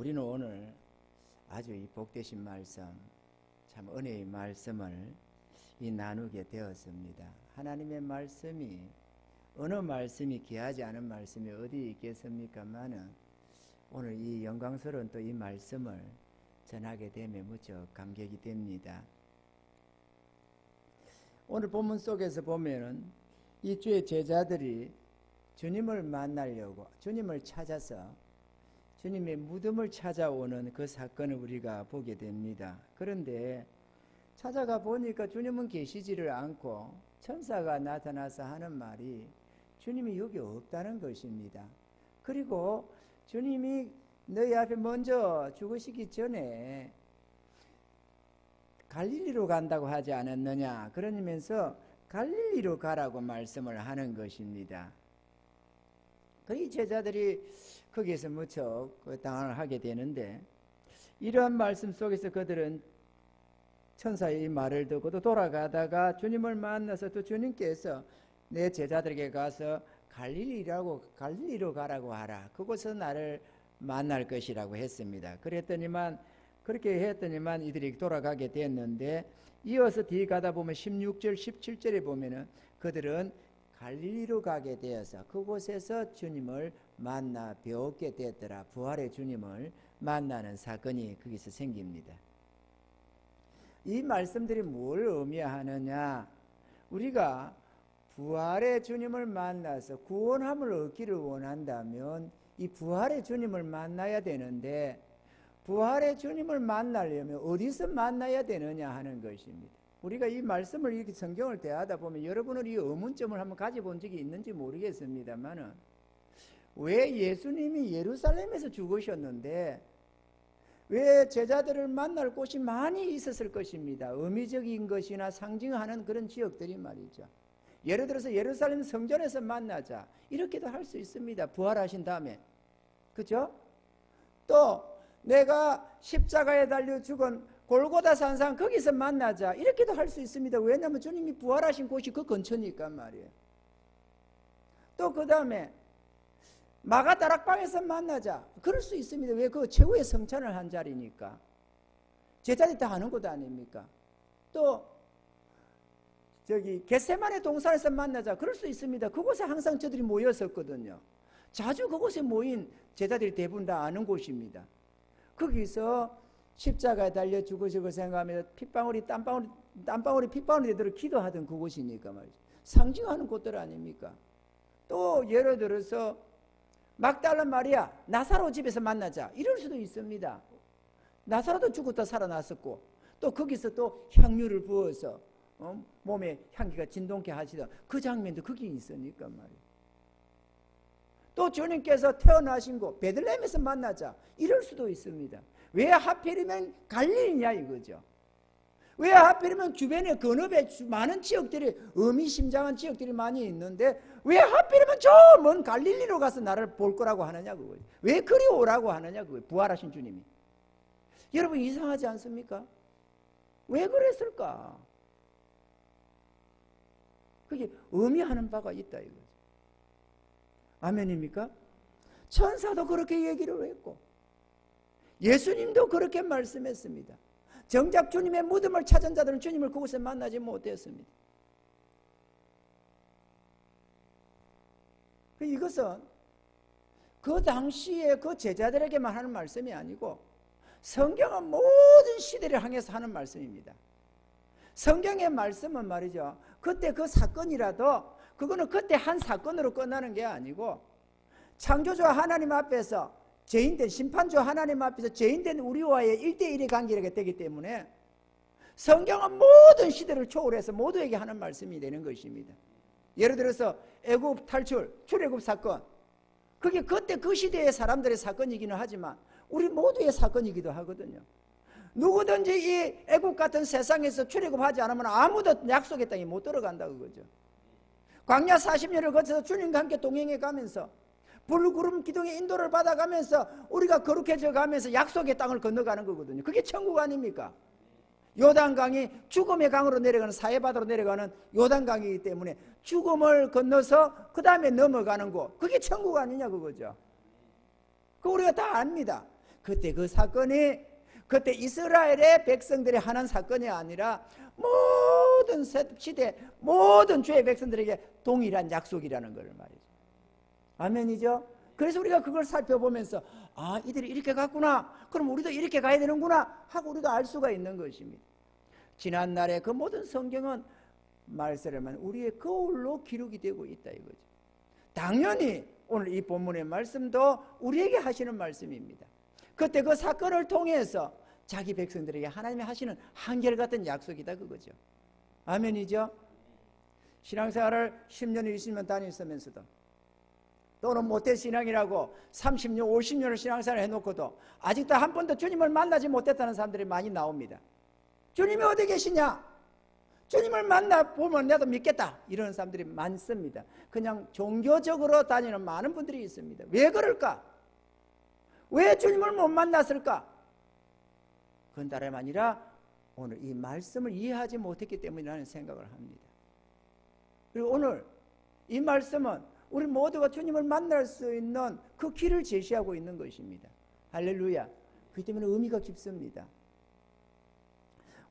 우리는 오늘 아주 이 복되신 말씀, 참 은혜의 말씀을 나누게 되었습니다. 하나님의 말씀이 어느 말씀이 귀하지 않은 말씀이 어디 있겠습니까마는 오늘 이 영광스러운 또 이 말씀을 전하게 되면 무척 감격이 됩니다. 오늘 본문 속에서 보면은 이 주의 제자들이 주님을 만나려고 주님을 찾아서 주님의 무덤을 찾아오는 그 사건을 우리가 보게 됩니다. 그런데 찾아가 보니까 주님은 계시지를 않고 천사가 나타나서 하는 말이 주님이 여기 없다는 것입니다. 그리고 주님이 너희 앞에 먼저 죽으시기 전에 갈릴리로 간다고 하지 않았느냐, 그러면서 갈릴리로 가라고 말씀을 하는 것입니다. 이 제자들이 거기에서 무척 당황을 하게 되는데, 이러한 말씀 속에서 그들은 천사의 이 말을 듣고도 돌아가다가 주님을 만나서 또 주님께서 내 제자들에게 가서 갈릴리로 가라고 하라, 그곳에서 나를 만날 것이라고 했습니다. 그렇게 했더니만 이들이 돌아가게 됐는데, 이어서 뒤에 가다 보면 16절 17절에 보면은 그들은 갈릴리로 가게 되어서 그곳에서 주님을 만나 배웠게 됐더라. 부활의 주님을 만나는 사건이 거기서 생깁니다. 이 말씀들이 뭘 의미하느냐, 우리가 부활의 주님을 만나서 구원함을 얻기를 원한다면 이 부활의 주님을 만나야 되는데, 부활의 주님을 만나려면 어디서 만나야 되느냐 하는 것입니다. 우리가 이 말씀을 이렇게 성경을 대하다 보면 여러분은 이 의문점을 한번 가져본 적이 있는지 모르겠습니다만은, 왜 예수님이 예루살렘에서 죽으셨는데 왜 제자들을 만날 곳이 많이 있었을 것입니다. 의미적인 것이나 상징하는 그런 지역들이 말이죠. 예를 들어서 예루살렘 성전에서 만나자, 이렇게도 할 수 있습니다. 부활하신 다음에. 그죠? 또 내가 십자가에 달려 죽은 골고다 산상 거기서 만나자, 이렇게도 할 수 있습니다. 왜냐하면 주님이 부활하신 곳이 그 근처니까 말이에요. 또 그 다음에 마가다락방에서 만나자, 그럴 수 있습니다. 왜? 그 최후의 성찬을 한 자리니까. 제자들이 다 아는 것 아닙니까? 또 겟세마네 동산에서 만나자, 그럴 수 있습니다. 그곳에 항상 저들이 모였었거든요. 자주 그곳에 모인 제자들이 대부분 다 아는 곳입니다. 거기서 십자가에 달려 죽으시고 생각하면서 땀방울이 핏방울이 되도록 기도하던 그곳이니까 말이죠. 상징하는 곳들 아닙니까? 또 예를 들어서 막달라 마리아, 나사로 집에서 만나자, 이럴 수도 있습니다. 나사로도 죽었다 살아났었고, 또 거기서 또 향유를 부어서 몸에 향기가 진동케 하시던 그 장면도 거기 있으니까 말이에요. 또 주님께서 태어나신 곳 베들레헴에서 만나자, 이럴 수도 있습니다. 왜 하필이면 갈릴리냐 이거죠. 왜 하필이면 주변에 근업에 많은 지역들이, 의미심장한 지역들이 많이 있는데 왜 하필이면 저 먼 갈릴리로 가서 나를 볼 거라고 하느냐 그거예요. 왜 그리 오라고 하느냐 그거예요. 부활하신 주님이. 여러분 이상하지 않습니까? 왜 그랬을까? 그게 의미하는 바가 있다 이거죠. 아멘입니까? 천사도 그렇게 얘기를 했고 예수님도 그렇게 말씀했습니다. 정작 주님의 무덤을 찾은 자들은 주님을 그곳에 만나지 못했습니다. 이것은 그 당시에 그 제자들에게만 하는 말씀이 아니고 성경은 모든 시대를 향해서 하는 말씀입니다. 성경의 말씀은 말이죠, 그때 그 사건이라도 그거는 그때 한 사건으로 끝나는 게 아니고 창조주 하나님 앞에서 죄인된, 심판주 하나님 앞에서 죄인된 우리와의 1대1의 관계가 되기 때문에 성경은 모든 시대를 초월해서 모두에게 하는 말씀이 되는 것입니다. 예를 들어서 애굽 탈출, 출애굽 사건, 그게 그때 그 시대의 사람들의 사건이기는 하지만 우리 모두의 사건이기도 하거든요. 누구든지 이 애굽 같은 세상에서 출애굽하지 않으면 아무도 약속의 땅에 못 들어간다 그거죠. 광야 40년을 거쳐서 주님과 함께 동행해 가면서 불구름 기둥의 인도를 받아가면서 우리가 거룩해져 가면서 약속의 땅을 건너가는 거거든요. 그게 천국 아닙니까? 요단강이 죽음의 강으로 내려가는, 사해바다로 내려가는 요단강이기 때문에 죽음을 건너서 그 다음에 넘어가는 곳, 그게 천국 아니냐 그거죠. 그거 우리가 다 압니다. 그때 그 사건이 그때 이스라엘의 백성들이 하는 사건이 아니라 모든 시대 모든 주의 백성들에게 동일한 약속이라는 걸 말이죠. 아멘이죠. 그래서 우리가 그걸 살펴보면서 아, 이들이 이렇게 갔구나, 그럼 우리도 이렇게 가야 되는구나 하고 우리가 알 수가 있는 것입니다. 지난날의 그 모든 성경은 말씀만 우리의 거울로 기록이 되고 있다 이거죠. 당연히 오늘 이 본문의 말씀도 우리에게 하시는 말씀입니다. 그때 그 사건을 통해서 자기 백성들에게 하나님이 하시는 한결같은 약속이다 그거죠. 아멘이죠. 신앙생활을 10년 20년 다니면서도 또는 모태신앙이라고 30년 50년을 신앙생활을 해놓고도 아직도 한 번도 주님을 만나지 못했다는 사람들이 많이 나옵니다. 주님이 어디 계시냐, 주님을 만나보면 나도 믿겠다, 이런 사람들이 많습니다. 그냥 종교적으로 다니는 많은 분들이 있습니다. 왜 그럴까? 왜 주님을 못 만났을까? 그건 다름 아니라 오늘 이 말씀을 이해하지 못했기 때문이라는 생각을 합니다. 그리고 오늘 이 말씀은 우리 모두가 주님을 만날 수 있는 그 길을 제시하고 있는 것입니다. 할렐루야. 그렇기 때문에 의미가 깊습니다.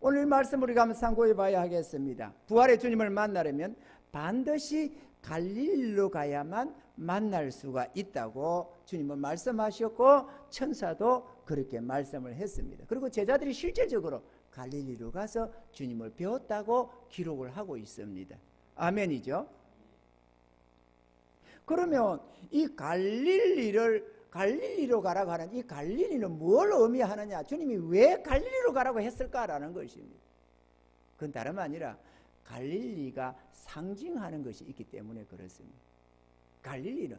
오늘 말씀 우리가 한번 참고해 봐야 하겠습니다. 부활의 주님을 만나려면 반드시 갈릴리로 가야만 만날 수가 있다고 주님은 말씀하셨고 천사도 그렇게 말씀을 했습니다. 그리고 제자들이 실제적으로 갈릴리로 가서 주님을 배웠다고 기록을 하고 있습니다. 아멘이죠. 그러면 이 갈릴리로 가라고 하는 이 갈릴리는 뭘 의미하느냐, 주님이 왜 갈릴리로 가라고 했을까라는 것입니다. 그건 다름 아니라 갈릴리가 상징하는 것이 있기 때문에 그렇습니다. 갈릴리는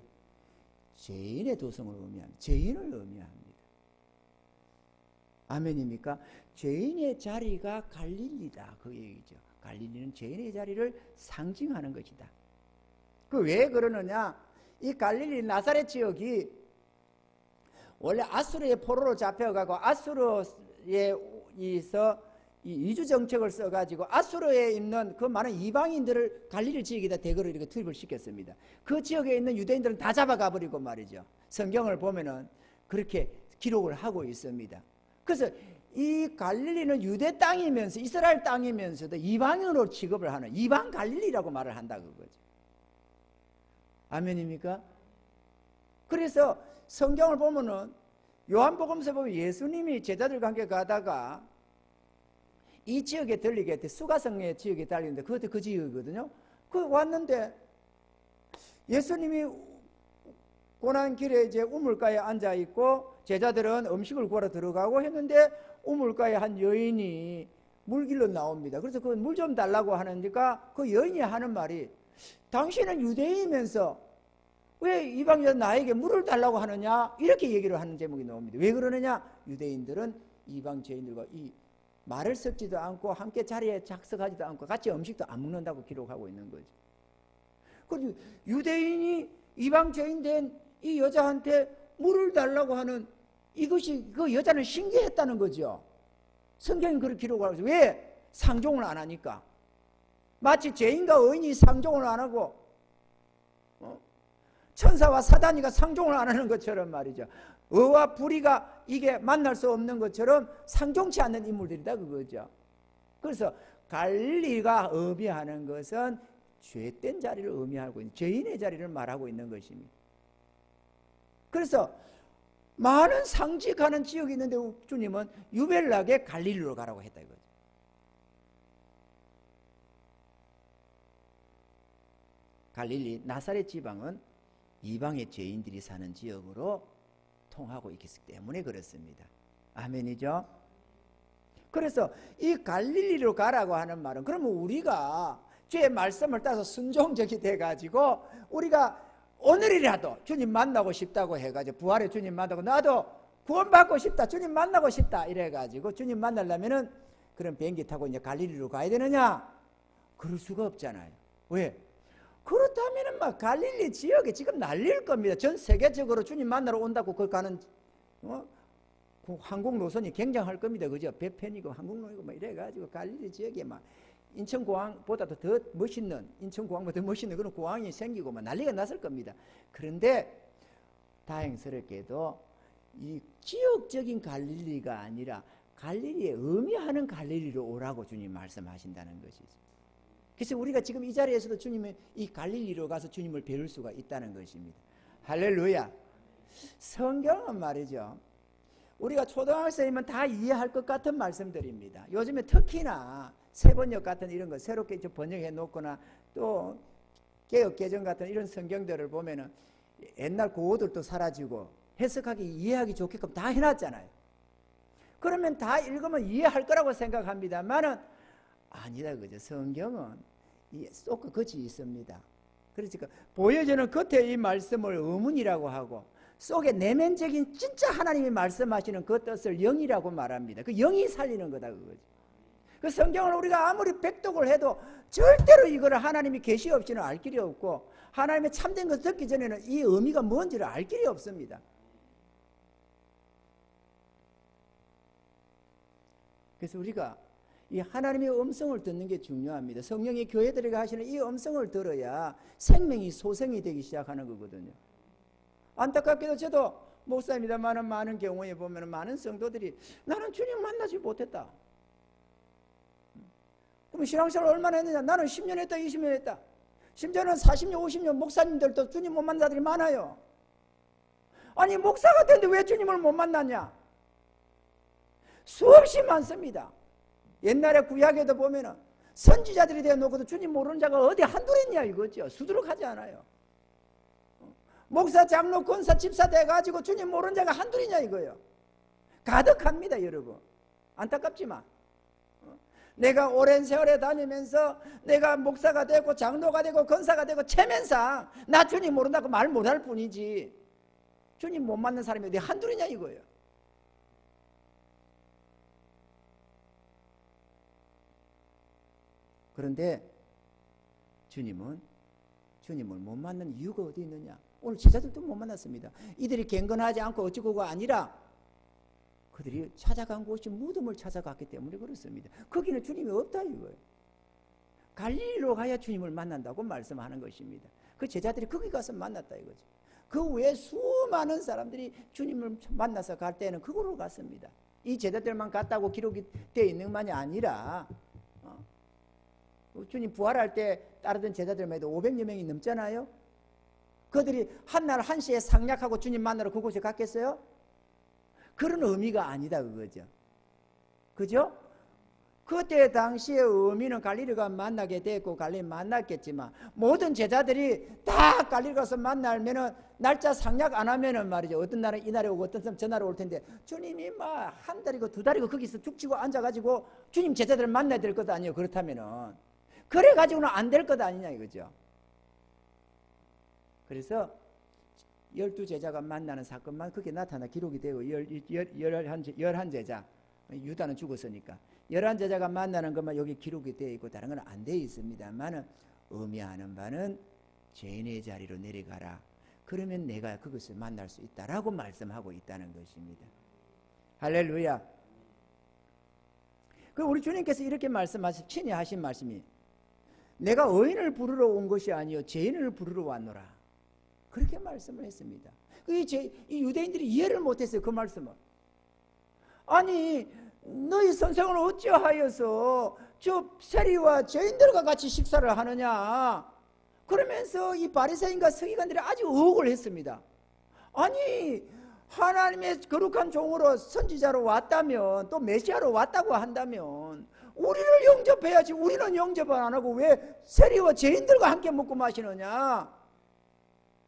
죄인의 도성을 의미합니다. 죄인을 의미합니다. 아멘입니까? 죄인의 자리가 갈릴리다 그 얘기죠. 갈릴리는 죄인의 자리를 상징하는 것이다. 그 왜 그러느냐, 이 갈릴리 나사렛 지역이 원래 아수르의 포로로 잡혀가고 아수르에 있어 이 이주 정책을 써가지고 아수르에 있는 그 많은 이방인들을 갈릴리 지역에다 대거로 이렇게 투입을 시켰습니다. 그 지역에 있는 유대인들은 다 잡아가 버리고 말이죠. 성경을 보면은 그렇게 기록을 하고 있습니다. 그래서 이 갈릴리는 유대 땅이면서 이스라엘 땅이면서도 이방인으로 취급을 하는 이방 갈릴리라고 말을 한다 그거죠. 아멘입니까? 그래서 성경을 보면은 요한복음서 보면 예수님이 제자들과 함께 가다가 이 지역에 들리게 돼. 수가성의 지역에 달리는데 그것도 그 지역이거든요. 그 왔는데 예수님이 고난 길에 이제 우물가에 앉아 있고 제자들은 음식을 구하러 들어가고 했는데 우물가에 한 여인이 물길로 나옵니다. 그래서 그 물 좀 달라고 하니까 그 여인이 하는 말이, 당신은 유대인이면서 왜 이방 여자 나에게 물을 달라고 하느냐, 이렇게 얘기를 하는 제목이 나옵니다. 왜 그러느냐, 유대인들은 이방 죄인들과 이 말을 섞지도 않고 함께 자리에 작석하지도 않고 같이 음식도 안 먹는다고 기록하고 있는 거죠. 그리고 유대인이 이방 죄인 된 이 여자한테 물을 달라고 하는 이것이 그 여자는 신기했다는 거죠. 성경이 그렇게 기록하고 있어요. 왜? 상종을 안 하니까. 마치 죄인과 의인이 상종을 안 하고 천사와 사단이가 상종을 안 하는 것처럼 말이죠. 의와 불의가 이게 만날 수 없는 것처럼 상종치 않는 인물들이다 그거죠. 그래서 갈릴리가 의미하는 것은 죄된 자리를 의미하고 있는, 죄인의 자리를 말하고 있는 것입니다. 그래서 많은 상직하는 지역이 있는데 주님은 유별나게 갈릴리로 가라고 했다 이거죠. 갈릴리 나사렛 지방은 이방의 죄인들이 사는 지역으로 통하고 있기 때문에 그렇습니다. 아멘이죠. 그래서 이 갈릴리로 가라고 하는 말은, 그러면 우리가 주의 말씀을 따서 순종적이 돼가지고 우리가 오늘이라도 주님 만나고 싶다고 해가지고, 부활의 주님 만나고 나도 구원받고 싶다, 주님 만나고 싶다 이래가지고 주님 만나려면은 그런 비행기 타고 이제 갈릴리로 가야 되느냐? 그럴 수가 없잖아요. 왜? 그렇다면은 막 갈릴리 지역에 지금 난리일 겁니다. 전 세계적으로 주님 만나러 온다고 그 가는 그 항공 노선이 굉장할 겁니다. 그죠? 배편이고 항공로이고 막 이래가지고 갈릴리 지역에 막 인천공항보다도 더 멋있는, 인천공항보다 더 멋있는 그런 공항이 생기고 막 난리가 났을 겁니다. 그런데 다행스럽게도 이 지역적인 갈릴리가 아니라 갈릴리에 의미하는 갈릴리로 오라고 주님 말씀하신다는 것이죠. 그래서 우리가 지금 이 자리에서도 주님의 이 갈릴리로 가서 주님을 배울 수가 있다는 것입니다. 할렐루야. 성경은 말이죠, 우리가 초등학생이면 다 이해할 것 같은 말씀들입니다. 요즘에 특히나 세번역 같은 이런 거 새롭게 번역해 놓거나 또 개역개정 같은 이런 성경들을 보면은 옛날 고어들도 사라지고 해석하기 이해하기 좋게끔 다 해놨잖아요. 그러면 다 읽으면 이해할 거라고 생각합니다만은 아니다, 그죠? 성경은 쏙 끝이 있습니다. 그러니까 보여주는 겉에 이 말씀을 의문이라고 하고 속에 내면적인 진짜 하나님이 말씀하시는 그 뜻을 영이라고 말합니다. 그 영이 살리는 거다, 그거죠. 그 성경을 우리가 아무리 백독을 해도 절대로 이거를 하나님이 계시 없이는 알 길이 없고, 하나님의 참된 것을 듣기 전에는 이 의미가 뭔지를 알 길이 없습니다. 그래서 우리가 이 하나님의 음성을 듣는 게 중요합니다. 성령이 교회들에게 하시는 이 음성을 들어야 생명이 소생이 되기 시작하는 거거든요. 안타깝게도 저도 목사입니다만 많은 경우에 보면 많은 성도들이 나는 주님 만나지 못했다. 그럼 신앙생활 얼마나 했느냐? 나는 10년 했다, 20년 했다. 심지어는 40년, 50년 목사님들도 주님 못 만난 자들이 많아요. 아니 목사가 됐는데 왜 주님을 못 만났냐? 수없이 많습니다. 옛날에 구약에도 보면은 선지자들이 되어 놓고도 주님 모르는 자가 어디 한둘 있냐 이거죠. 수두룩하지 않아요. 목사, 장로, 권사, 집사 돼가지고 주님 모르는 자가 한둘이냐 이거예요. 가득합니다, 여러분. 안타깝지만 내가 오랜 세월에 다니면서 내가 목사가 되고 장로가 되고 권사가 되고 체면상 나 주님 모른다고 말 못할 뿐이지 주님 못 만난 사람이 어디 한둘이냐 이거예요. 그런데 주님은 주님을 못 만난 이유가 어디 있느냐? 오늘 제자들도 못 만났습니다. 이들이 경건하지 않고 어찌고가 아니라 그들이 찾아간 곳이 무덤을 찾아갔기 때문에 그렇습니다. 거기는 주님이 없다 이거예요. 갈릴리로 가야 주님을 만난다고 말씀하는 것입니다. 그 제자들이 거기 가서 만났다 이거죠. 그 외에 수많은 사람들이 주님을 만나서 갈 때는 그곳으로 갔습니다. 이 제자들만 갔다고 기록이 되어 있는 것만이 아니라 주님 부활할 때 따르던 제자들만 해도 500여 명이 넘잖아요. 그들이 한날 한시에 상략하고 주님 만나러 그곳에 갔겠어요? 그런 의미가 아니다 그거죠. 그죠? 그때 당시의 의미는 갈릴리가 만나게 됐고 갈릴리 만났겠지만 모든 제자들이 다 갈릴리 가서 만나면은 날짜 상략 안 하면은 말이죠. 어떤 날은 이날에 오고 어떤 사람 전날에 올 텐데 주님이 막 한 달이고 두 달이고 거기서 죽치고 앉아가지고 주님 제자들을 만나야 될 것도 아니에요. 그렇다면은 그래가지고는 안 될 것 아니냐 이거죠. 그래서 12제자가 만나는 사건만 그게 나타나 기록이 되고 11제자 유다는 죽었으니까 11제자가 만나는 것만 여기 기록이 되어 있고 다른 건 안 되어 있습니다만은 의미하는 바는 죄인의 자리로 내려가라. 그러면 내가 그것을 만날 수 있다라고 말씀하고 있다는 것입니다. 할렐루야. 그 우리 주님께서 이렇게 말씀하신 친히 하신 말씀이 내가 의인을 부르러 온 것이 아니요 죄인을 부르러 왔노라. 그렇게 말씀을 했습니다. 이 유대인들이 이해를 못했어요. 그 말씀을. 아니 너희 선생은 어찌하여서 저 세리와 죄인들과 같이 식사를 하느냐. 그러면서 이 바리새인과 서기관들이 아주 의혹을 했습니다. 아니 하나님의 거룩한 종으로 선지자로 왔다면 또 메시아로 왔다고 한다면 우리를 영접해야지 우리는 영접을 안 하고 왜 세리와 죄인들과 함께 먹고 마시느냐.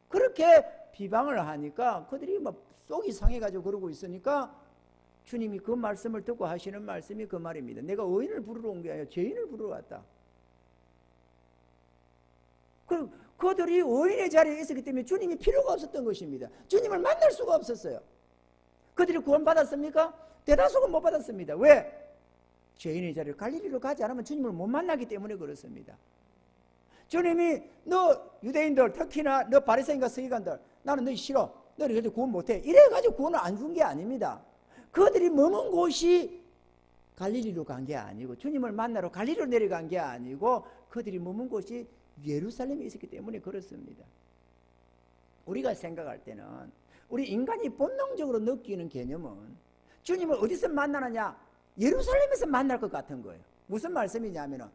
그렇게 비방을 하니까 그들이 막 속이 상해가지고 그러고 있으니까 주님이 그 말씀을 듣고 하시는 말씀이 그 말입니다. 내가 의인을 부르러 온 게 아니라 죄인을 부르러 왔다. 그들이 의인의 자리에 있었기 때문에 주님이 필요가 없었던 것입니다. 주님을 만날 수가 없었어요. 그들이 구원받았습니까? 대다수가 못 받았습니다. 왜? 죄인의 자리를 갈릴리로 가지 않으면 주님을 못 만나기 때문에 그렇습니다. 주님이 너 유대인들 특히나 너 바리새인과 서기관들 나는 너희 싫어. 너희 그래도 구원 못해. 이래가지고 구원을 안 준 게 아닙니다. 그들이 머문 곳이 갈릴리로 간 게 아니고 주님을 만나러 갈릴리로 내려간 게 아니고 그들이 머문 곳이 예루살렘에 있었기 때문에 그렇습니다. 우리가 생각할 때는 우리 인간이 본능적으로 느끼는 개념은 주님을 어디서 만나느냐? 예루살렘에서 만날 것 같은 거예요. 무슨 말씀이냐면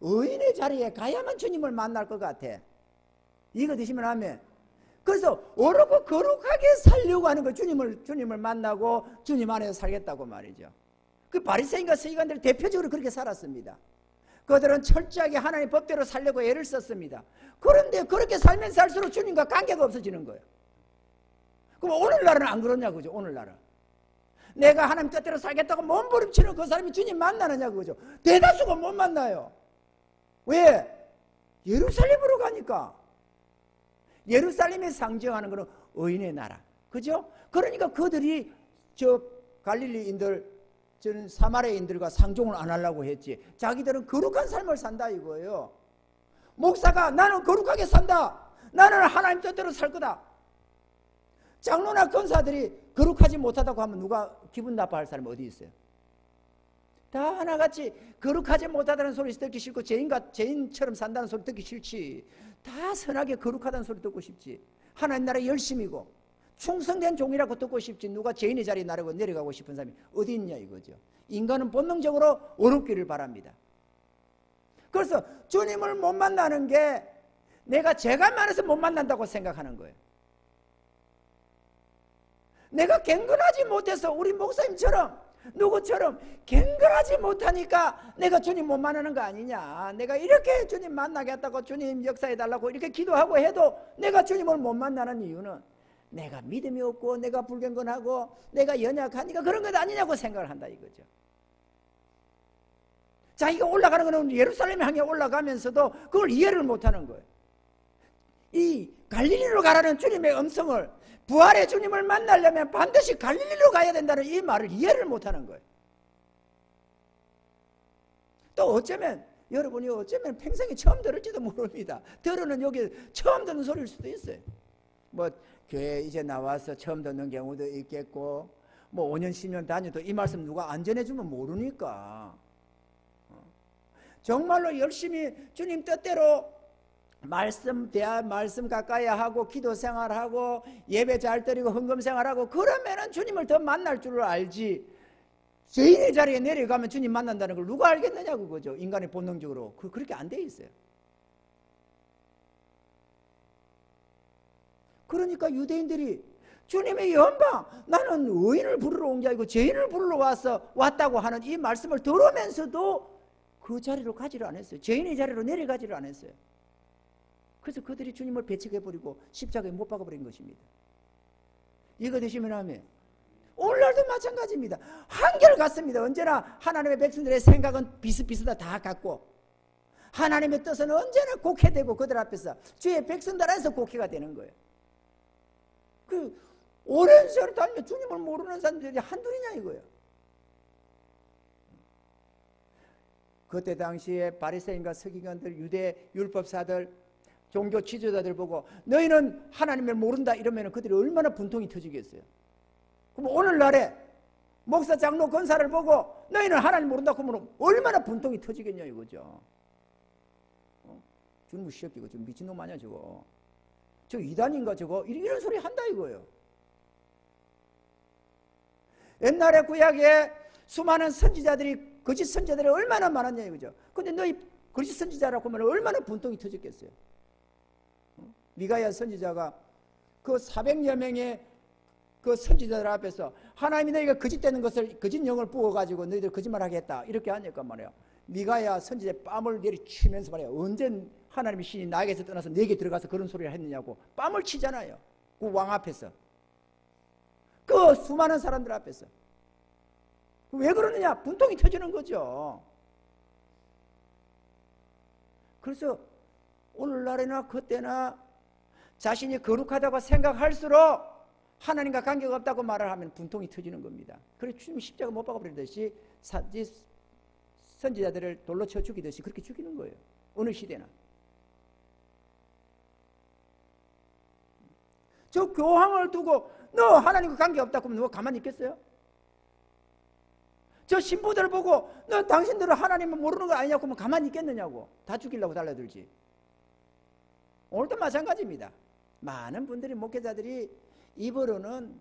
의인의 자리에 가야만 주님을 만날 것 같아. 이거 드시면 하면 그래서 어렵고 거룩하게 살려고 하는 거. 주님을 만나고 주님 안에서 살겠다고 말이죠. 그 바리새인과 서기관들이 대표적으로 그렇게 살았습니다. 그들은 철저하게 하나님의 법대로 살려고 애를 썼습니다. 그런데 그렇게 살면 살수록 주님과 관계가 없어지는 거예요. 그럼 오늘날은 안 그러냐고 그죠? 오늘날은 내가 하나님 뜻대로 살겠다고 몸부림치는 그 사람이 주님 만나느냐고 그죠? 대다수가 못 만나요. 왜? 예루살렘으로 가니까. 예루살렘이 상징하는 것은 의인의 나라, 그죠? 그러니까 그들이 저 갈릴리인들, 저는 사마리아인들과 상종을 안 하려고 했지. 자기들은 거룩한 삶을 산다 이거예요. 목사가 나는 거룩하게 산다, 나는 하나님 뜻대로 살 거다. 장로나 권사들이 거룩하지 못하다고 하면 누가 기분 나빠할 사람이 어디 있어요? 다 하나같이 거룩하지 못하다는 소리 듣기 싫고 죄인처럼 산다는 소리 듣기 싫지. 다 선하게 거룩하다는 소리 듣고 싶지. 하나님 나라에 열심이고 충성된 종이라고 듣고 싶지. 누가 죄인의 자리에 나르고 내려가고 싶은 사람이 어디 있냐 이거죠. 인간은 본능적으로 어렵기를 바랍니다. 그래서 주님을 못 만나는 게 내가 죄가 많아서 못 만난다고 생각하는 거예요. 내가 경건하지 못해서 우리 목사님처럼 누구처럼 경건하지 못하니까 내가 주님 못 만나는 거 아니냐. 내가 이렇게 주님 만나겠다고 주님 역사해달라고 이렇게 기도하고 해도 내가 주님을 못 만나는 이유는 내가 믿음이 없고 내가 불경건하고 내가 연약하니까 그런 것 아니냐고 생각을 한다 이거죠. 자기가 올라가는 거는 예루살렘 향해 올라가면서도 그걸 이해를 못하는 거예요. 이 갈릴리로 가라는 주님의 음성을, 부활의 주님을 만나려면 반드시 갈릴리로 가야 된다는 이 말을 이해를 못하는 거예요. 또 어쩌면 여러분이 어쩌면 평생에 처음 들을지도 모릅니다. 들으는 여기 처음 듣는 소리일 수도 있어요. 뭐 교회 이제 나와서 처음 듣는 경우도 있겠고, 뭐 5년 10년 다녀도 이 말씀 누가 안 전해주면 모르니까 정말로 열심히 주님 뜻대로 말씀 가까이 하고 기도 생활하고 예배 잘 드리고 헌금 생활하고 그러면은 주님을 더 만날 줄 알지. 죄인의 자리에 내려가면 주님 만난다는 걸 누가 알겠느냐고 그죠. 인간의 본능적으로 그렇게 안 돼 있어요. 그러니까 유대인들이 주님의 연방, 나는 의인을 부르러 온 게 아니고 죄인을 부르러 왔다고 하는 이 말씀을 들으면서도 그 자리로 가지를 않았어요. 죄인의 자리로 내려가지를 않았어요. 그래서 그들이 주님을 배척해버리고 십자가에 못 박아버린 것입니다. 이거 드시면 하면 오늘날도 마찬가지입니다. 한결같습니다. 언제나 하나님의 백성들의 생각은 비슷비슷하다 다 같고 하나님의 뜻은 언제나 곡해되고 그들 앞에서 주의 백성들 안에서 곡해가 되는 거예요. 그 오랜 세월 달며 주님을 모르는 사람들이 한둘이냐 이거예요. 그때 당시에 바리새인과 서기관들, 유대 율법사들, 종교 지도자들 보고 너희는 하나님을 모른다 이러면 그들이 얼마나 분통이 터지겠어요. 그럼 오늘날에 목사, 장로, 권사를 보고 너희는 하나님 모른다 그러면 얼마나 분통이 터지겠냐 이거죠. 저놈 시끼고 저 미친놈 아니야 저거. 저 이단인가 저거 이런 소리 한다 이거예요. 옛날에 구약에 수많은 선지자들이 거짓 선지자들이 얼마나 많았냐 이거죠. 근데 너희 거짓 선지자라고 하면 얼마나 분통이 터졌겠어요. 미가야 선지자가 그 400여 명의 그 선지자들 앞에서 하나님이 너희가 거짓되는 것을 거짓 영을 부어가지고 너희들 거짓말하게 했다 이렇게 하니까 말이야. 미가야 선지자의 뺨을 내리치면서 말이야. 언제 하나님의 신이 나에게서 떠나서 내게 들어가서 그런 소리를 했느냐고 뺨을 치잖아요. 그 왕 앞에서. 그 수많은 사람들 앞에서. 왜 그러느냐? 분통이 터지는 거죠. 그래서 오늘날에나 그때나 자신이 거룩하다고 생각할수록 하나님과 관계가 없다고 말을 하면 분통이 터지는 겁니다. 그래서 주님이 십자가 못 박아버리듯이 선지자들을 돌로 쳐 죽이듯이 그렇게 죽이는 거예요. 어느 시대나. 저 교황을 두고 너 하나님과 관계 없다고 하면 누가 가만히 있겠어요? 저 신부들 보고 너 당신들은 하나님을 모르는 거 아니냐고 하면 가만히 있겠느냐고. 다 죽이려고 달려들지. 오늘도 마찬가지입니다. 많은 분들이 목회자들이 입으로는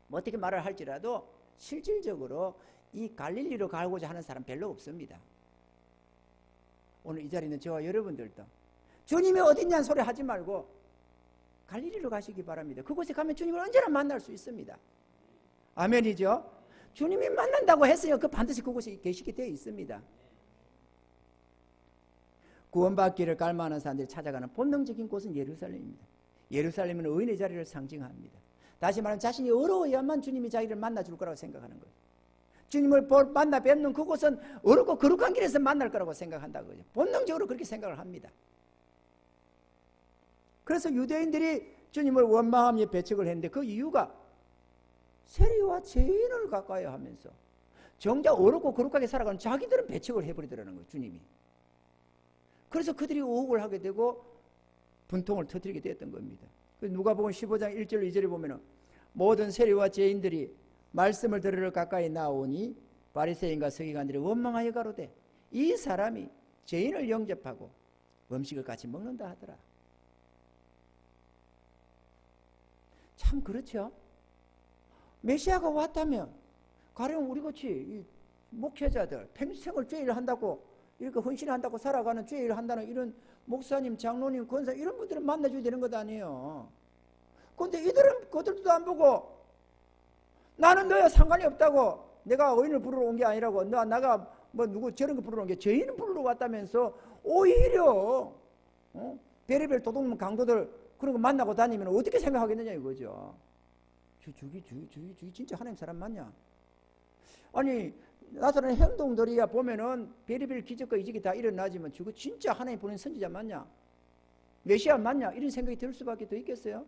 뭐 어떻게 말을 할지라도 실질적으로 이 갈릴리로 가고자 하는 사람 별로 없습니다. 오늘 이 자리에 있는 저와 여러분들도 주님이 어딨냐는 소리 하지 말고 갈릴리로 가시기 바랍니다. 그곳에 가면 주님을 언제나 만날 수 있습니다. 아멘이죠? 주님이 만난다고 했으니까 그 반드시 그곳에 계시게 되어 있습니다. 구원받기를 갈망하는 사람들이 찾아가는 본능적인 곳은 예루살렘입니다. 예루살렘은 의인의 자리를 상징합니다. 다시 말하면 자신이 어려워야만 주님이 자기를 만나줄 거라고 생각하는 거예요. 주님을 만나 뵙는 그곳은 어렵고 거룩한 길에서 만날 거라고 생각한다고요. 본능적으로 그렇게 생각을 합니다. 그래서 유대인들이 주님을 원망하며 배척을 했는데 그 이유가 세리와 죄인을 가까이 하면서 정작 어렵고 거룩하게 살아가는 자기들은 배척을 해버리더라는 거예요. 주님이. 그래서 그들이 의혹을 하게 되고 분통을 터뜨리게 되었던 겁니다. 누가복음 15장 1절 2절에 보면 모든 세리와 죄인들이 말씀을 들으러 가까이 나오니 바리새인과 서기관들이 원망하여 가로되 이 사람이 죄인을 영접하고 음식을 같이 먹는다 하더라. 참 그렇죠. 메시아가 왔다면 가령 우리같이 목회자들 평생을 죄를 한다고 이렇게 헌신한다고 살아가는 죄를 한다는 이런 목사님, 장로님, 권사 이런 분들은 만나줘야 되는 것 아니에요. 그런데 이들은 그들도 안 보고 나는 너야 상관이 없다고 내가 의인을 부르러 온 게 아니라고 나가 뭐 누구 저런 거 부르러 온 게 죄인을 부르러 왔다면서 오히려 별의별 도둑놈 강도들 그런 거 만나고 다니면 어떻게 생각하겠느냐 이거죠. 저기 진짜 하나님 사람 맞냐? 아니 나타나는 행동들이야 보면은 별의별 기적과 이적이 다 일어나지만 저거 진짜 하나님 보낸 선지자 맞냐? 메시아 맞냐? 이런 생각이 들 수밖에 더 있겠어요?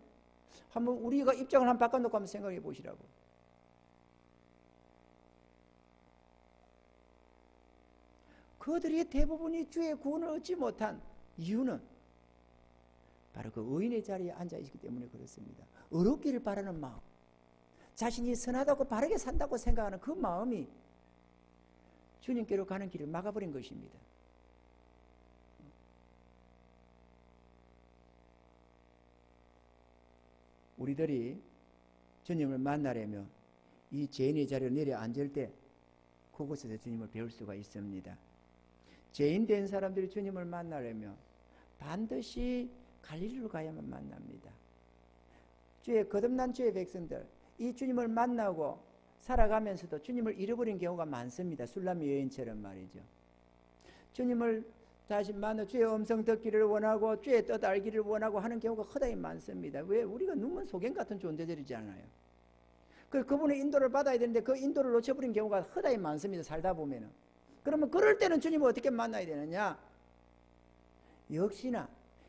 한번 우리가 입장을 한번 바꿔놓고 한번 생각해 보시라고. 그들이 대부분이 주의 구원을 얻지 못한 이유는 바로 그 의인의 자리에 앉아있기 때문에 그렇습니다. 어렵기를 바라는 마음, 자신이 선하다고 바르게 산다고 생각하는 그 마음이 주님께로 가는 길을 막아버린 것입니다. 우리들이 주님을 만나려면 이 죄인의 자리에 내려 앉을 때 그곳에서 주님을 배울 수가 있습니다. 죄인 된 사람들이 주님을 만나려면 반드시 갈릴리로 가야만 만납니다. 거듭난 주의 백성들, 이 주님을 만나고 살아가면서도 주님을 잃어버린 경우가 많습니다. 술람미 여인처럼 말이죠. 주님을 다시 만나 주의 음성 듣기를 원하고 주의 뜻 알기를 원하고 하는 경우가 허다히 많습니다. 왜? 우리가 눈먼 소경 같은 존재들이잖아요. 그분의 인도를 받아야 되는데 그 인도를 놓쳐버린 경우가 허다히 많습니다. 살다 보면은. 그러면 그럴 때는 주님을 어떻게 만나야 되느냐? 역시나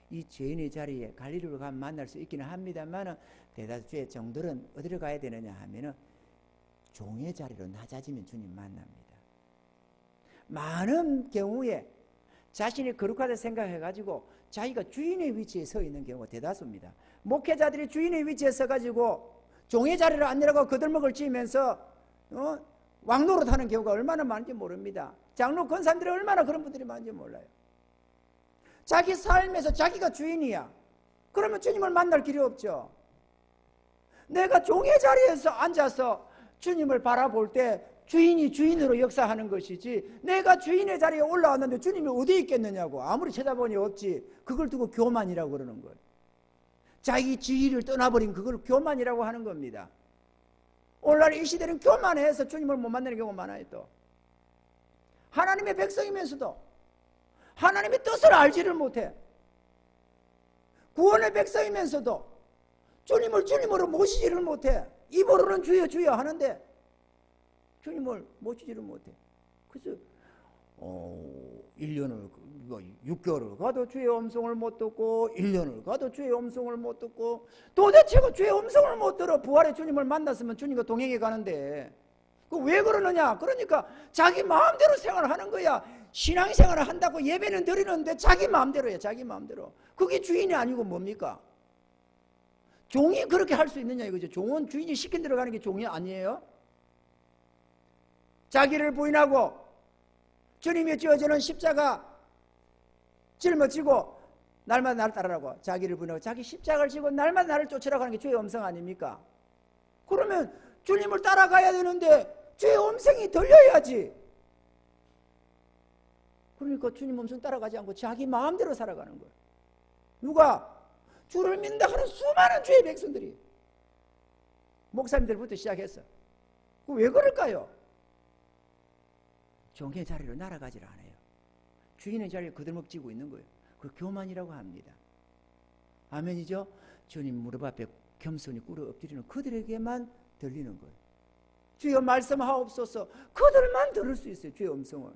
이 죄인의 자리에 갈릴리로 가면 만날 수 있기는 합니다만 대다수의 종들은 어디로 가야 되느냐 하면은 종의 자리로 낮아지면 주님 만납니다. 많은 경우에 자신이 거룩하다 생각해가지고 자기가 주인의 위치에 서 있는 경우가 대다수입니다. 목회자들이 주인의 위치에 서가지고 종의 자리를 안 내려가고 거들먹을 쥐면서 왕노릇하는 경우가 얼마나 많은지 모릅니다. 장로 권사님들이 얼마나 그런 분들이 많은지 몰라요. 자기 삶에서 자기가 주인이야. 그러면 주님을 만날 길이 없죠. 내가 종의 자리에서 앉아서 주님을 바라볼 때 주인이 주인으로 역사하는 것이지 내가 주인의 자리에 올라왔는데 주님이 어디 있겠느냐고 아무리 찾아보니 없지. 그걸 두고 교만이라고 그러는 거예요. 자기 지위를 떠나버린 그걸 교만이라고 하는 겁니다. 오늘날 이 시대는 교만해서 주님을 못 만나는 경우가 많아요. 또 하나님의 백성이면서도 하나님의 뜻을 알지를 못해. 구원의 백성이면서도 주님을 주님으로 모시지를 못해. 입으로는 주여 주여 하는데 주님을 모시지를 못해. 그래서 1년을 6개월을 가도 주의 음성을 못 듣고 1년을 가도 주의 음성을 못 듣고 도대체 주의 음성을 못 들어. 부활의 주님을 만났으면 주님과 동행해 가는데 그 왜 그러느냐? 그러니까 자기 마음대로 생활하는 거야. 신앙생활을 한다고 예배는 드리는데 자기 마음대로야. 자기 마음대로. 그게 주인이 아니고 뭡니까? 종이 그렇게 할 수 있느냐 이거죠. 종은 주인이 시킨 대로 가는 게 종이 아니에요. 자기를 부인하고 주님이 지어주는 십자가 짊어지고 날마다 나를 따르라고 자기를 부인하고 자기 십자가를 지고 날마다 나를 쫓으라고 하는 게 주의 음성 아닙니까? 그러면 주님을 따라가야 되는데 주의 음성이 들려야지. 그러니까 주님 음성 따라가지 않고 자기 마음대로 살아가는 거예요. 누가? 주를 믿는다 하는 수많은 주의 백성들이. 목사님들부터 시작했어. 왜 그럴까요? 종의 자리로 날아가지를 않아요. 주인의 자리에 거들먹지고 있는 거예요. 그 교만이라고 합니다. 아멘이죠? 주님 무릎 앞에 겸손히 꿇어 엎드리는 그들에게만 들리는 거예요. 주여 말씀하옵소서. 그들만 들을 수 있어요. 주의 음성을.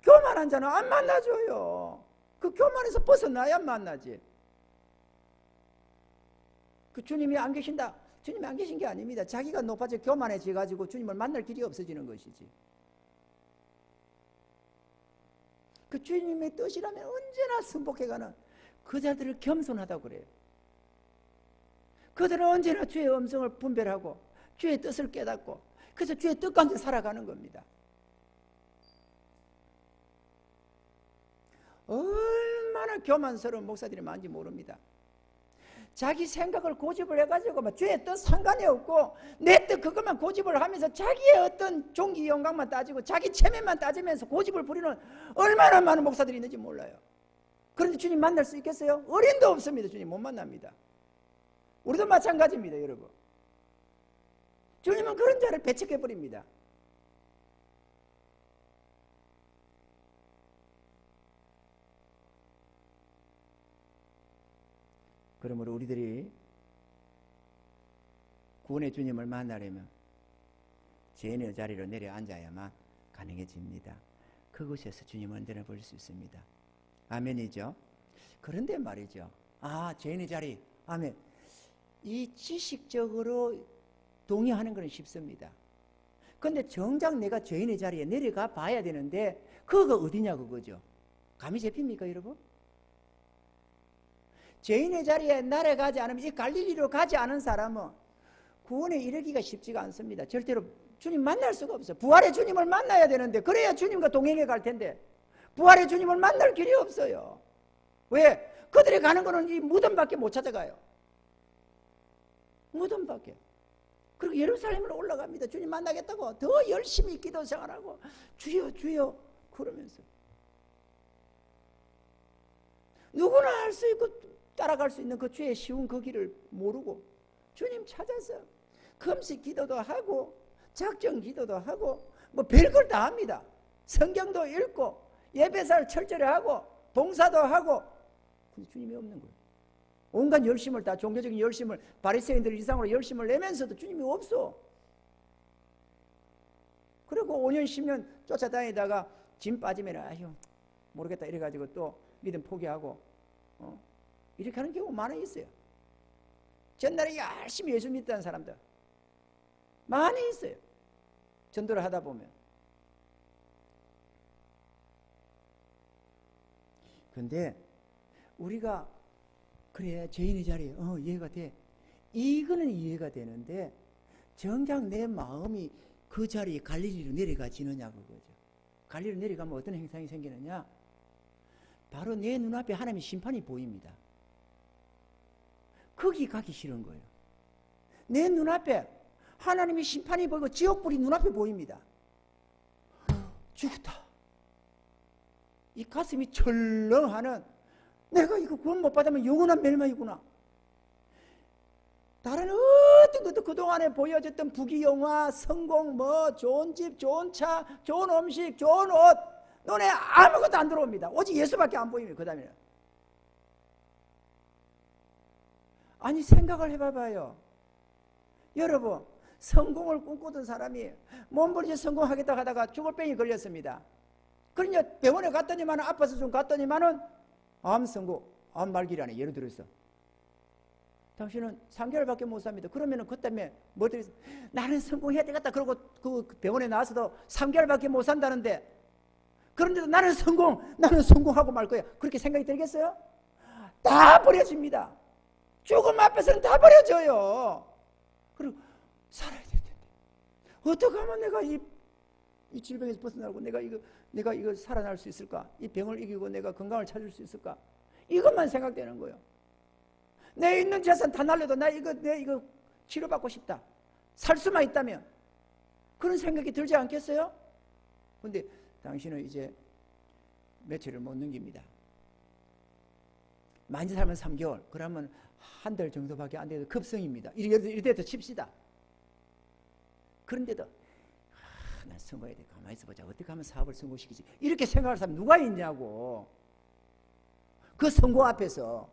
교만한 자는 안 만나줘요. 그 교만에서 벗어나야 만나지. 그 주님이 안 계신다. 주님이 안 계신 게 아닙니다. 자기가 높아져 교만해져 가지고 주님을 만날 길이 없어지는 것이지. 그 주님의 뜻이라면 언제나 승복해가는 그 자들을 겸손하다고 그래요. 그들은 언제나 주의 음성을 분별하고 주의 뜻을 깨닫고 그래서 주의 뜻 가운데 살아가는 겁니다. 얼마나 교만스러운 목사들이 많은지 모릅니다. 자기 생각을 고집을 해가지고 막 주의 뜻 상관이 없고 내 뜻 그것만 고집을 하면서 자기의 어떤 종기 영광만 따지고 자기 체면만 따지면서 고집을 부리는 얼마나 많은 목사들이 있는지 몰라요. 그런데 주님 만날 수 있겠어요? 어린도 없습니다. 주님 못 만납니다. 우리도 마찬가지입니다. 여러분. 주님은 그런 자를 배척해버립니다. 그러므로 우리들이 구원의 주님을 만나려면 죄인의 자리로 내려앉아야만 가능해집니다. 그곳에서 주님을 언제나 볼 수 있습니다. 아멘이죠? 그런데 말이죠. 죄인의 자리. 아멘. 이 지식적으로 동의하는 건 쉽습니다. 그런데 정작 내가 죄인의 자리에 내려가 봐야 되는데 그거가 어디냐 그거죠. 감이 잡힙니까 여러분? 죄인의 자리에 날아가지 않으면 이 갈릴리로 가지 않은 사람은 구원에 이르기가 쉽지가 않습니다. 절대로 주님 만날 수가 없어요. 부활의 주님을 만나야 되는데 그래야 주님과 동행해 갈 텐데 부활의 주님을 만날 길이 없어요. 왜? 그들이 가는 거는 이 무덤밖에 못 찾아가요. 무덤밖에. 그리고 예루살렘으로 올라갑니다. 주님 만나겠다고 더 열심히 기도 생활하고 주여 주여 그러면서 누구나 할 수 있고 따라갈 수 있는 그 주의 쉬운 그 길을 모르고 주님 찾아서 금식 기도도 하고 작정 기도도 하고 뭐 별걸 다 합니다. 성경도 읽고 예배사를 철저히 하고 봉사도 하고 근데 주님이 없는 거예요. 온갖 열심을 다 종교적인 열심을 바리새인들 이상으로 열심을 내면서도 주님이 없어. 그리고 5년 10년 쫓아다니다가 짐 빠지면 아휴 모르겠다 이래가지고 또 믿음 포기하고 이렇게 하는 경우 많이 있어요. 전날에 열심히 예수 믿다는 사람들 많이 있어요. 전도를 하다 보면. 근데 우리가 그래 죄인의 자리에 이해가 돼. 이거는 이해가 되는데 정작 내 마음이 그 자리에 갈릴리로 내려가지느냐 그거죠. 갈릴리로 내려가면 어떤 행상이 생기느냐. 바로 내 눈앞에 하나님의 심판이 보입니다. 거기 가기 싫은 거예요. 내 눈앞에 하나님의 심판이 보이고 지옥불이 눈앞에 보입니다. 죽었다. 이 가슴이 철렁하는 내가 이거 구원 못 받으면 영원한 멸망이구나. 다른 어떤 것도 그동안에 보여줬던 부귀영화, 성공, 좋은 집, 좋은 차, 좋은 음식, 좋은 옷 눈에 아무것도 안 들어옵니다. 오직 예수밖에 안 보입니다. 그 다음에는 아니 생각을 해봐봐요. 여러분 성공을 꿈꾸던 사람이 몸부림쳐 성공하겠다 하다가 죽을 병이 걸렸습니다. 그러니까 병원에 갔더니만은 아파서 좀 갔더니만은 암 선고, 암 말기라네. 예를 들어서 당신은 3개월밖에 못 삽니다. 그러면은 그 때문에 뭐 들었어? 나는 성공해야 되겠다. 그러고 그 병원에 나와서도 3개월밖에 못 산다는데 그런데도 나는 성공하고 말 거야. 그렇게 생각이 들겠어요? 다 버려집니다. 죽음 앞에서는 다 버려져요. 그리고 살아야 될 텐데 어떻게 하면 내가 이 질병에서 벗어나고 내가 이거 내가 이거 살아날 수 있을까? 이 병을 이기고 내가 건강을 찾을 수 있을까? 이것만 생각되는 거예요. 내 있는 재산 다 날려도 내 이거 치료받고 싶다. 살 수만 있다면 그런 생각이 들지 않겠어요? 근데 당신은 이제 며칠을 못 넘깁니다. 많이 살면 3개월, 그러면 한 달 정도밖에 안 돼도 급성입니다. 이래도 칩시다. 그런데도 난 성공해야 돼. 가만히 있어보자. 어떻게 하면 사업을 성공시키지? 이렇게 생각할 사람 누가 있냐고. 그 성공 앞에서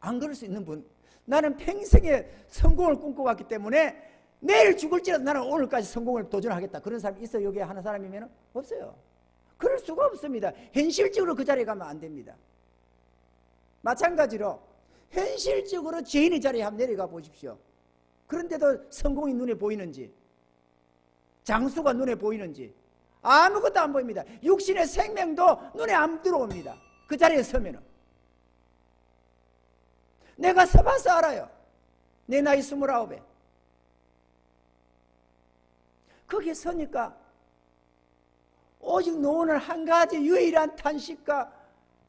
안 그럴 수 있는 분. 나는 평생에 성공을 꿈꿔왔기 때문에 내일 죽을지라도 나는 오늘까지 성공을 도전하겠다. 그런 사람이 있어요? 여기에 하나 사람이면? 없어요. 그럴 수가 없습니다. 현실적으로 그 자리에 가면 안 됩니다. 마찬가지로 현실적으로 죄인의 자리에 한번 내려가 보십시오. 그런데도 성공이 눈에 보이는지, 장수가 눈에 보이는지 아무것도 안 보입니다. 육신의 생명도 눈에 안 들어옵니다. 그 자리에 서면은. 내가 서봐서 알아요. 내 나이 29에 거기에 서니까 오직 노원을 한 가지 유일한 탄식과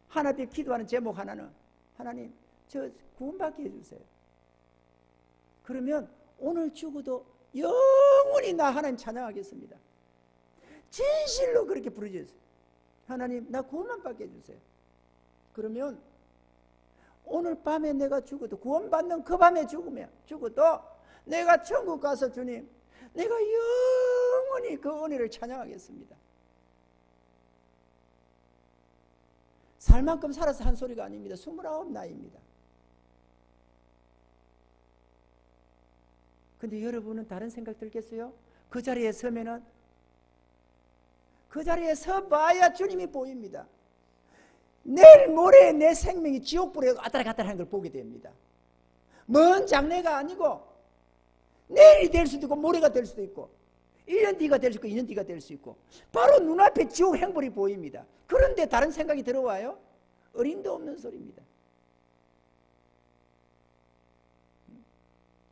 하나님 기도하는 제목 하나는, 하나님 저 구원받게 해주세요. 그러면 오늘 죽어도 영원히 나 하나님 찬양하겠습니다. 진실로 그렇게 부르짖었어요. 하나님 나 구원만 받게 해주세요. 그러면 오늘 밤에 내가 죽어도, 구원받는 그 밤에 죽어도 내가 천국 가서 주님 내가 영원히 그 은혜를 찬양하겠습니다. 살 만큼 살아서 한 소리가 아닙니다. 29 나이입니다. 근데 여러분은 다른 생각 들겠어요? 그 자리에 서면은, 그 자리에 서봐야 주님이 보입니다. 내일 모레 내 생명이 지옥불에 아따라갔다라 하는 걸 보게 됩니다. 먼 장래가 아니고 내일이 될 수도 있고 모레가 될 수도 있고 1년 뒤가 될 수 있고 2년 뒤가 될 수 있고 바로 눈앞에 지옥 행벌이 보입니다. 그런데 다른 생각이 들어와요? 어림도 없는 소리입니다.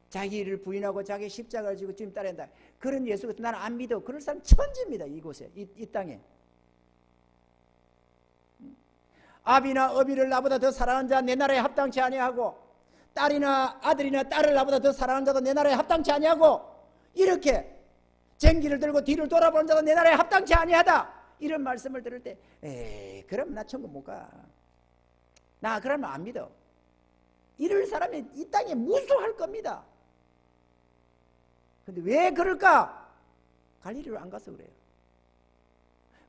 자기를 부인하고 자기 십자가를 지고 주님 따른다. 그런 예수 같은 나는 안 믿어. 그럴 사람 천지입니다. 이곳에, 이 땅에. 아비나 어비를 나보다 더 사랑하는 자 내 나라에 합당치 아니하고, 딸이나 아들이나 딸을 나보다 더 사랑하는 자도 내 나라에 합당치 아니하고, 이렇게 쟁기를 들고 뒤를 돌아보는 자도 내 나라에 합당치 아니하다. 이런 말씀을 들을 때 에이 그럼 나 천국 못 가. 나 그러면 안 믿어. 이럴 사람이 이 땅에 무수할 겁니다. 근데 왜 그럴까? 갈릴리로 안 가서 그래요.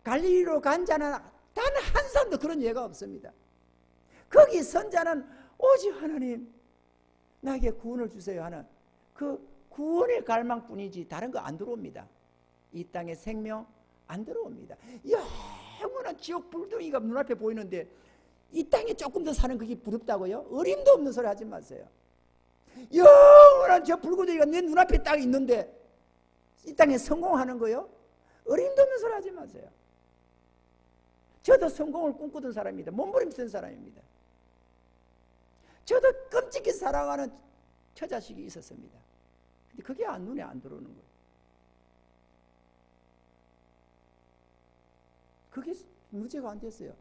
갈릴리로 간 자는 단 한 사람도 그런 예가 없습니다. 거기 선 자는 오직 하나님 나에게 구원을 주세요 하는 그 구원의 갈망뿐이지 다른 거 안 들어옵니다. 이 땅의 생명 안 들어옵니다. 영원한 지옥 불덩이가 눈앞에 보이는데 이 땅에 조금 더 사는 그게 부럽다고요? 어림도 없는 소리 하지 마세요. 영원한 저 불구덩이가 내 눈앞에 딱 있는데 이 땅에 성공하는 거요? 어림도 없는 소리 하지 마세요. 저도 성공을 꿈꾸던 사람입니다. 몸부림치던 사람입니다. 저도 끔찍히 사랑하는 처자식이 있었습니다. 근데 그게 눈에 안 들어오는 거예요. 그게 문제가 안 됐어요.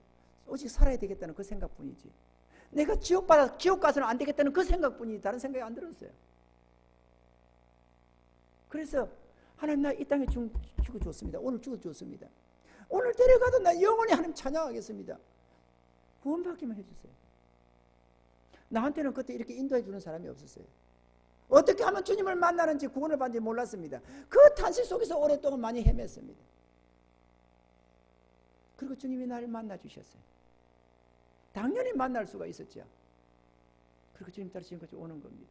오직 살아야 되겠다는 그 생각뿐이지. 내가 지옥 가서는 안 되겠다는 그 생각뿐이지 다른 생각이 안 들었어요. 그래서 하나님 나 이 땅에 죽어 줬습니다. 오늘 죽어 줬습니다. 오늘 데려가도 나 영원히 하나님 찬양하겠습니다. 구원받기만 해주세요. 나한테는 그때 이렇게 인도해 주는 사람이 없었어요. 어떻게 하면 주님을 만나는지 구원을 받는지 몰랐습니다. 그 탄식 속에서 오랫동안 많이 헤맸습니다. 그리고 주님이 나를 만나 주셨어요. 당연히 만날 수가 있었죠. 그리고 주님 따라 지금까지 오는 겁니다.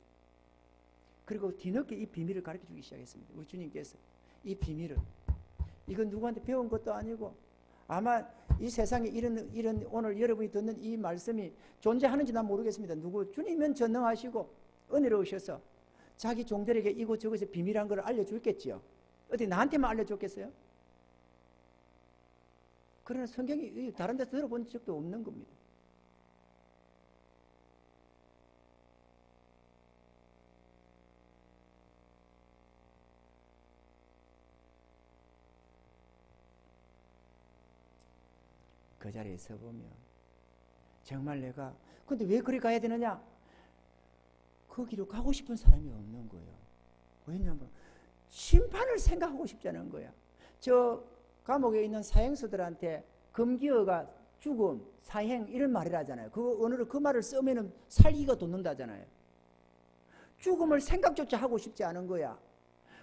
그리고 뒤늦게 이 비밀을 가르쳐 주기 시작했습니다. 우리 주님께서 이 비밀을, 이건 누구한테 배운 것도 아니고 아마 이 세상에 이런 오늘 여러분이 듣는 이 말씀이 존재하는지 난 모르겠습니다. 주님은 전능하시고 은혜로우셔서 자기 종들에게 이곳저곳에 비밀한 걸 알려줬겠지요. 어디 나한테만 알려줬겠어요? 그러나 성경이 다른 데서 들어본 적도 없는 겁니다. 그 자리에 서보면 정말 내가 근데 왜 그리 가야 되느냐? 거기로 가고 싶은 사람이 없는 거예요. 왜냐하면 심판을 생각하고 싶지 않은 거야. 저 감옥에 있는 사형수들한테 금기어가 죽음, 사형 이런 말을 하잖아요. 그 언어로 그 말을 쓰면은 살기가 돋는다잖아요. 죽음을 생각조차 하고 싶지 않은 거야.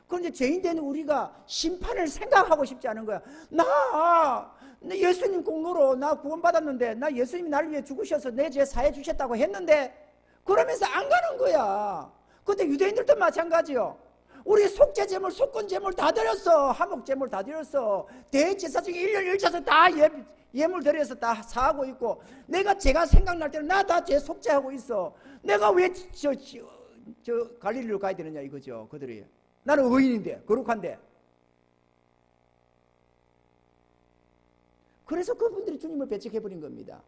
그런데 죄인된 우리가 심판을 생각하고 싶지 않은 거야. 나 예수님 공로로 나 구원받았는데 나 예수님이 나를 위해 죽으셔서 내 죄 사해 주셨다고 했는데 그러면서 안 가는 거야. 근데 유대인들도 마찬가지요. 우리 속죄제물, 속건제물 다 드렸어. 화목제물 다 드렸어. 대제사 중에 1년 1차서 다 예물 드려서 다 사하고 있고 내가 제가 생각날 때는 나 다 제 속죄하고 있어. 내가 왜 저 갈릴리로 가야 되느냐 이거죠. 그들이. 나는 의인인데 거룩한데. 그래서 그분들이 주님을 배척해버린 겁니다.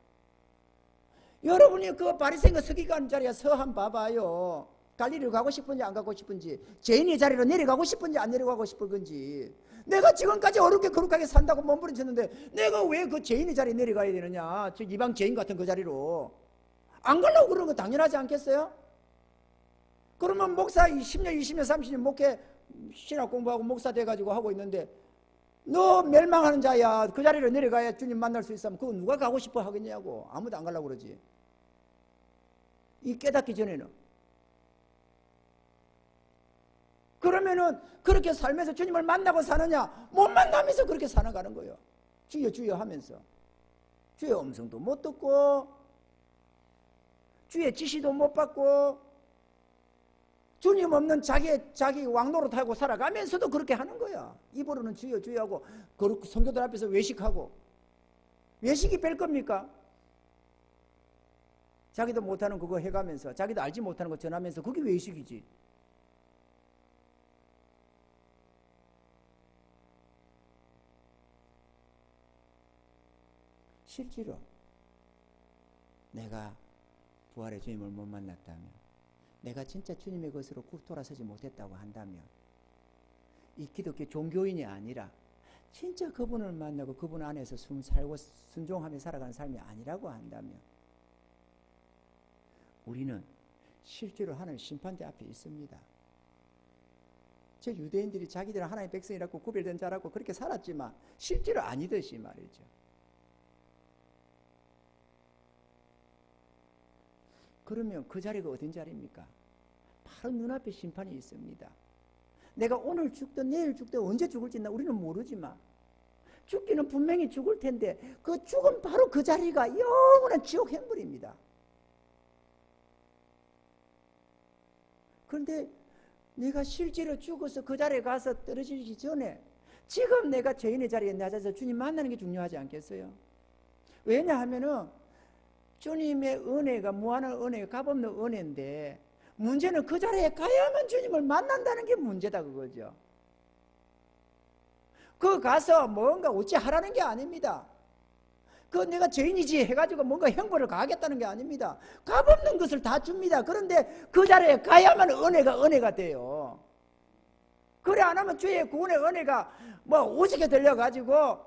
여러분이 그 바리새인과 서기관 자리에 서 한 봐봐요. 갈릴리로 가고 싶은지 안 가고 싶은지, 죄인의 자리로 내려가고 싶은지 안 내려가고 싶은 건지. 내가 지금까지 어렵게 거룩하게 산다고 몸부림쳤는데 내가 왜 그 죄인의 자리에 내려가야 되느냐. 저 이방 죄인 같은 그 자리로 안 가려고 그러는 거 당연하지 않겠어요? 그러면 목사 10년 20년 30년 목회 신학 공부하고 목사 돼가지고 하고 있는데 너 멸망하는 자야. 그 자리로 내려가야 주님 만날 수 있으면 그거 누가 가고 싶어 하겠냐고. 아무도 안 가려고 그러지. 이 깨닫기 전에는. 그러면은 그렇게 살면서 주님을 만나고 사느냐? 못 만나면서 그렇게 살아가는 거예요. 주여 주여 하면서. 주의 음성도 못 듣고 주의 지시도 못 받고 주님 없는 자기 왕노릇 하고 살아가면서도 그렇게 하는 거야. 입으로는 주여 주여 하고 성도들 앞에서 외식하고. 외식이 뺄 겁니까? 자기도 못하는 그거 해가면서 자기도 알지 못하는 거 전하면서 그게 외식이지. 실제로 내가 부활의 주님을 못 만났다면, 내가 진짜 주님의 것으로 돌아서지 못했다고 한다면, 이 기독교 종교인이 아니라 진짜 그분을 만나고 그분 안에서 살고 순종하며 살아가는 삶이 아니라고 한다면, 우리는 실제로 하나님 심판대 앞에 있습니다. 저 유대인들이 자기들은 하나님의 백성이라고 구별된 자라고 그렇게 살았지만 실제로 아니듯이 말이죠. 그러면 그 자리가 어딘 자리입니까? 바로 눈앞에 심판이 있습니다. 내가 오늘 죽든 내일 죽든 언제 죽을지 우리는 모르지만 죽기는 분명히 죽을 텐데 그 죽은 바로 그 자리가 영원한 지옥 행불입니다. 그런데 내가 실제로 죽어서 그 자리에 가서 떨어지기 전에 지금 내가 죄인의 자리에 낮아서 주님 만나는 게 중요하지 않겠어요? 왜냐하면은 주님의 은혜가 무한한 은혜가 값없는 은혜인데 문제는 그 자리에 가야만 주님을 만난다는 게 문제다 그거죠. 그 가서 뭔가 어찌 하라는 게 아닙니다. 그 내가 죄인이지 해가지고 뭔가 형벌을 가하겠다는 게 아닙니다. 값없는 것을 다 줍니다. 그런데 그 자리에 가야만 은혜가 돼요. 그래 안 하면 주의 구원의 은혜가 뭐 우습게 들려가지고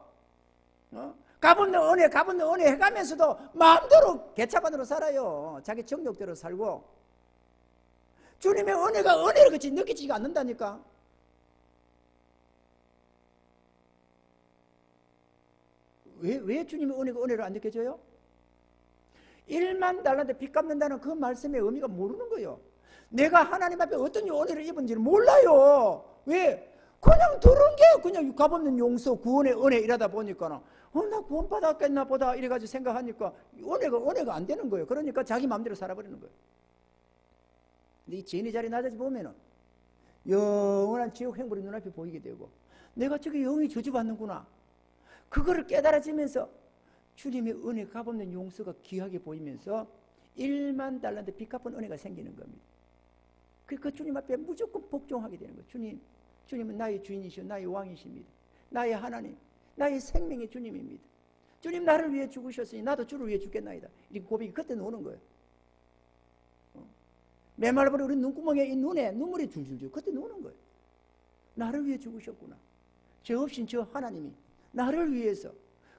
값없는 은혜 해가면서도 마음대로 개차반으로 살아요. 자기 정욕대로 살고. 주님의 은혜가 은혜를 그치 느끼지가 않는다니까. 왜 주님의 은혜가 은혜를 안 느껴져요? 1만 달란트 빚 갚는다는 그 말씀의 의미가 모르는 거예요. 내가 하나님 앞에 어떤 은혜를 입은지를 몰라요. 왜? 그냥 들은 게 그냥 값없는 용서, 구원의 은혜 이러다 보니까 나 구원 받았겠나 보다 이래가지고 생각하니까 은혜가 안 되는 거예요. 그러니까 자기 마음대로 살아버리는 거예요. 근데 이 죄인의 자리에 낮아져 보면은 영원한 지옥 행불이 눈앞에 보이게 되고 내가 저게 영원히 저주받는구나. 그거를 깨달아지면서 주님의 은혜 값없는 용서가 귀하게 보이면서 1만 달란트 빚 갚은 은혜가 생기는 겁니다. 그 주님 앞에 무조건 복종하게 되는 거예요. 주님은 나의 주인이시오 나의 왕이십니다. 나의 하나님, 나의 생명의 주님입니다. 주님 나를 위해 죽으셨으니 나도 주를 위해 죽겠나이다. 이렇게 고백이 그때 노는 거예요. 메말라버린 우리 눈구멍에 이 눈에 눈물이 줄줄줄 그때 노는 거예요. 나를 위해 죽으셨구나. 죄 없인 저 하나님이 나를 위해서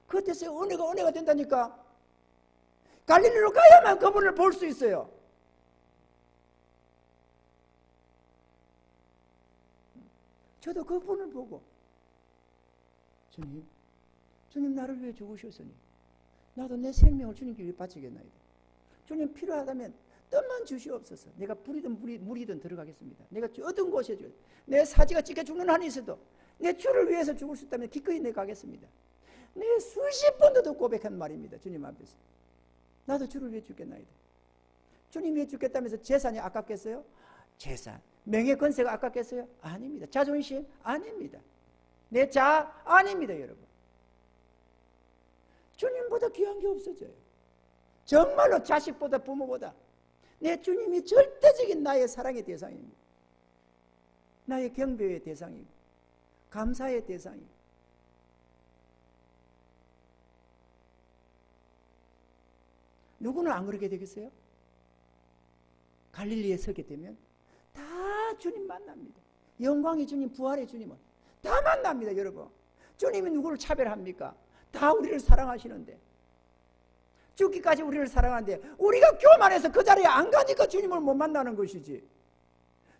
그때서 은혜가 된다니까. 갈릴리로 가야만 그분을 볼 수 있어요. 저도 그분을 보고 주님 나를 위해 죽으셨으니 나도 내 생명을 주님께 위해 바치겠나이다. 주님 필요하다면 뜻만 주시옵소서. 내가 불이든 물이든 들어가겠습니다. 내가 어떤 곳에 내 사지가 찢겨 죽는 한이 있어도 내 주를 위해서 죽을 수 있다면 기꺼이 내가 가겠습니다. 내 수십 번도 고백한 말입니다. 주님 앞에서. 나도 주를 위해 죽겠나이다. 주님 위해 죽겠다면서 재산이 아깝겠어요? 재산, 명예, 권세가 아깝겠어요? 아닙니다. 자존심? 아닙니다. 내 자아? 아닙니다, 여러분. 주님보다 귀한 게 없어져요. 정말로 자식보다 부모보다 내 주님이 절대적인 나의 사랑의 대상입니다. 나의 경배의 대상이고 감사의 대상이고. 누구는 안 그러게 되겠어요? 갈릴리에 서게 되면 다 주님 만납니다. 영광의 주님, 부활의 주님은 다 만납니다, 여러분. 주님이 누구를 차별합니까? 다 우리를 사랑하시는데, 죽기까지 우리를 사랑하는데 우리가 교만해서 그 자리에 안 가니까 주님을 못 만나는 것이지,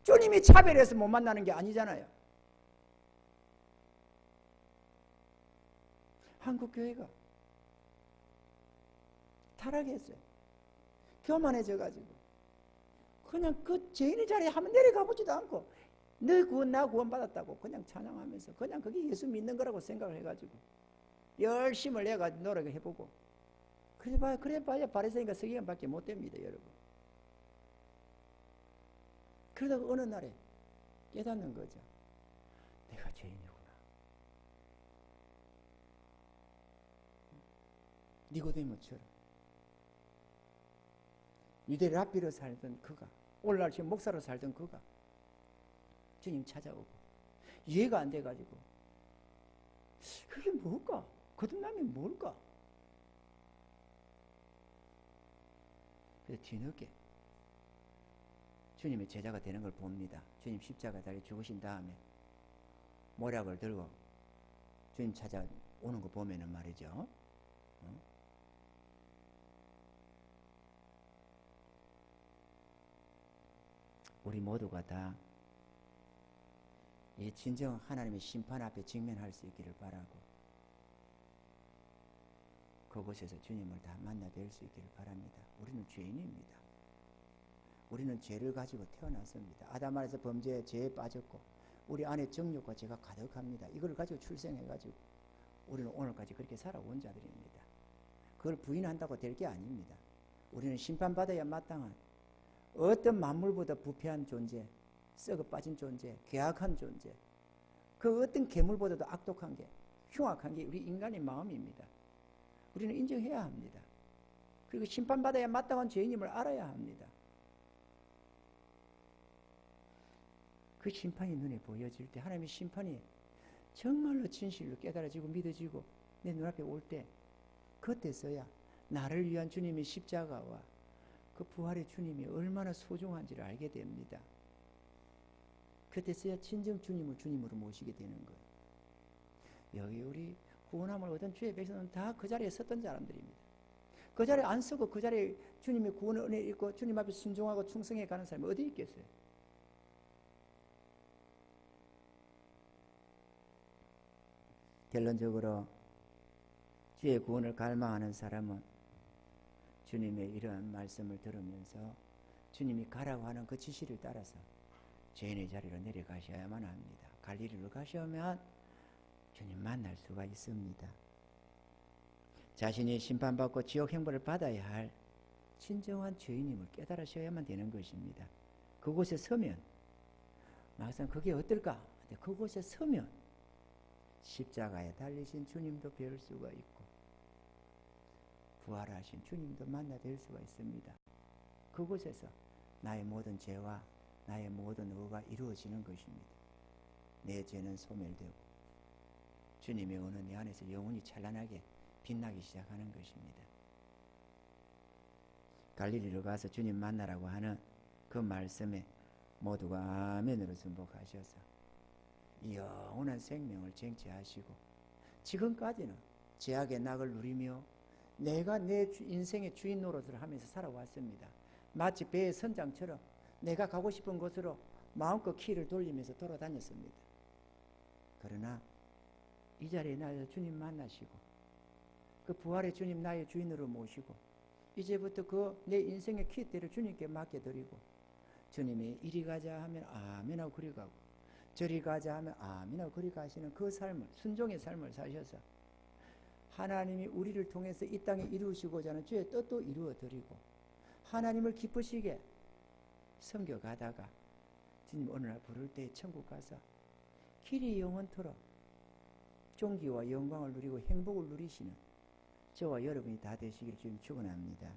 주님이 차별해서 못 만나는 게 아니잖아요. 한국교회가 타락했어요. 교만해져가지고 그냥 그 죄인의 자리에 한번 내려가 보지도 않고 너 구원 나 구원 받았다고 그냥 찬양하면서 그냥 그게 예수 믿는 거라고 생각을 해가지고 열심을 내가 노력해보고 그래 봐야 바리새인과 서기관밖에 못 됩니다, 여러분. 그러다가 어느 날에 깨닫는 거죠. 내가 죄인이구나. 니고데모처럼 유대 랍비로 살던 그가, 오늘날 지금 목사로 살던 그가 주님 찾아오고 이해가 안 돼가지고 그게 뭘까? 거듭남이 뭘까? 그래서 뒤늦게 주님의 제자가 되는 걸 봅니다. 주님 십자가 달려 죽으신 다음에 모략을 들고 주님 찾아오는 거 보면은 말이죠. 우리 모두가 다 이 진정 하나님의 심판 앞에 직면할 수 있기를 바라고 그곳에서 주님을 다 만나 뵐 수 있기를 바랍니다. 우리는 죄인입니다. 우리는 죄를 가지고 태어났습니다. 아담 안에서 범죄에 죄에 빠졌고 우리 안에 정욕과 죄가 가득합니다. 이걸 가지고 출생해가지고 우리는 오늘까지 그렇게 살아온 자들입니다. 그걸 부인한다고 될 게 아닙니다. 우리는 심판받아야 마땅한 어떤 만물보다 부패한 존재, 썩어 빠진 존재, 괴악한 존재, 그 어떤 괴물보다도 악독한 게, 흉악한 게 우리 인간의 마음입니다. 우리는 인정해야 합니다. 그리고 심판받아야 마땅한 죄인임을 알아야 합니다. 그 심판이 눈에 보여질 때, 하나님의 심판이 정말로 진실로 깨달아지고 믿어지고 내 눈앞에 올 때, 그때서야 나를 위한 주님의 십자가와 그 부활의 주님이 얼마나 소중한지를 알게 됩니다. 그때서야 진정 주님을 주님으로 모시게 되는 거예요. 여기 우리 구원함을 얻은 주의 백성은 다 그 자리에 섰던 사람들입니다. 그 자리에 안 서고 그 자리에 주님의 구원의 은혜 있고 주님 앞에 순종하고 충성해 가는 사람이 어디 있겠어요? 결론적으로 주의 구원을 갈망하는 사람은 주님의 이러한 말씀을 들으면서 주님이 가라고 하는 그 지시를 따라서 죄인의 자리로 내려가셔야만 합니다. 갈릴리로 가시면 주님 만날 수가 있습니다. 자신이 심판받고 지옥 형벌을 받아야 할 진정한 죄인임을 깨달으셔야만 되는 것입니다. 그곳에 서면 막상 그게 어떨까? 그곳에 서면 십자가에 달리신 주님도 뵐 수가 있고 부활하신 주님도 만나 뵐 수가 있습니다. 그곳에서 나의 모든 죄와 나의 모든 의가 이루어지는 것입니다. 내 죄는 소멸되고 주님의 은은 내 안에서 영원히 찬란하게 빛나기 시작하는 것입니다. 갈릴리로 가서 주님 만나라고 하는 그 말씀에 모두가 아멘으로 순복하셔서 이 영원한 생명을 쟁취하시고 지금까지는 제약의 낙을 누리며 내가 내 인생의 주인 노릇을 하면서 살아왔습니다. 마치 배의 선장처럼 내가 가고 싶은 곳으로 마음껏 키를 돌리면서 돌아다녔습니다. 그러나 이 자리에 나와서 주님 만나시고 그 부활의 주님 나의 주인으로 모시고 이제부터 그 내 인생의 키대를 주님께 맡겨드리고 주님이 이리 가자 하면 아멘 하고 그리 가고 저리 가자 하면 아멘 하고 그리 가시는 그 삶을, 순종의 삶을 사셔서 하나님이 우리를 통해서 이 땅에 이루시고자 하는 주의 뜻도 이루어드리고 하나님을 기쁘시게 섬겨가다가 주님 어느 날 부를 때 천국 가서 길이 영원토록 존귀와 영광을 누리고 행복을 누리시는 저와 여러분이 다 되시길 주님 축원합니다.